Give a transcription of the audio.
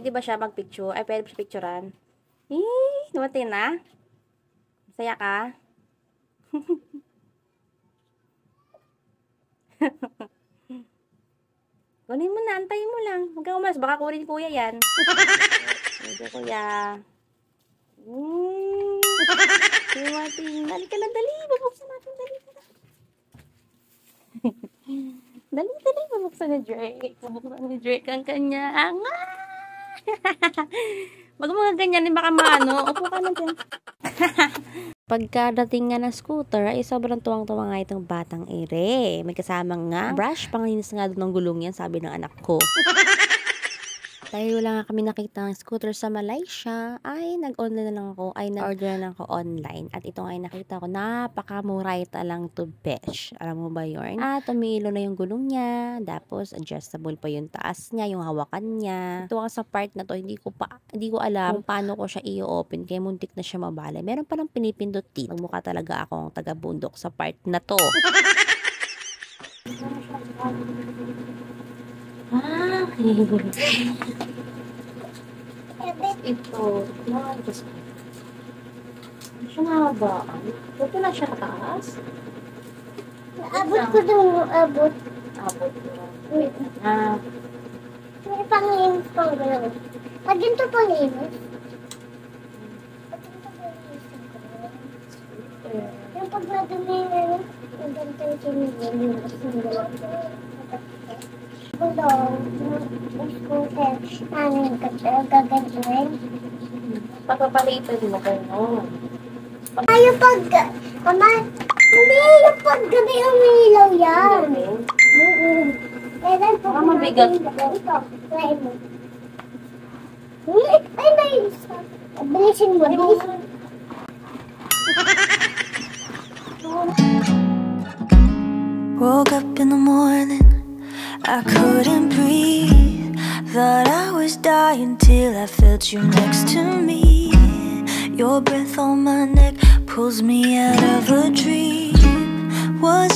Pwede ba siya mag-picture? Ay, pwede ba siya picturean? Eh, dumating na? Masaya ka? Kunin mo na, antayin mo lang. Huwag kang umalas, baka kunin kuya yan. Sige kuya. Dumating. Dali ka lang, dali. Bubuksan natin, dali ka lang. Dali, bubuksan ni Drake. Bubuksan ni Drake ang kanya. Wag mo nga ganyan, baka maano. Upo ka na dyan. Pagkadating nga ng scooter, ay sobrang tuwang-tuwa nga itong batang ere. May kasamang nga brush, panglinis nga doon ng gulong yan, sabi ng anak ko. Dahil wala nga kami nakita ng scooter sa Malaysia, ay nag-online na lang ako, ay nag-order na lang ako online. At ito nga ay nakita ko, napakamura ito lang to besh. Alam mo ba yun? At tumilo na yung gulong niya, tapos adjustable pa yung taas niya, yung hawakan niya. Ito nga sa part na to, hindi ko alam kung paano ko siya i-open, kaya muntik na siya mabali. Meron palang pinipindutin. Magmukha talaga akong taga-bundok sa part na to. Ito, siya nga ba? Ito na siya kataas? Abot ko doon, abot. Abot ko. Wait na. May panglinis pang galaw. Pag ito panglinis. Yung pag nadumi na yun, yung ganito yung sinilinis ng galaw. Gulong, yung scooter, namin gagawin. Papapalitan mo kayo. Ay, yung pag, mama, hindi, yung pag gabi umilaw yan. Kailan po mabigat. Ito, try mo. Ay, may isa. Bilisin mo, bilisin. Woke up in the morning, I couldn't breathe. Thought I was dying till I felt you next to me. Your breath on my neck pulls me out of a dream. Was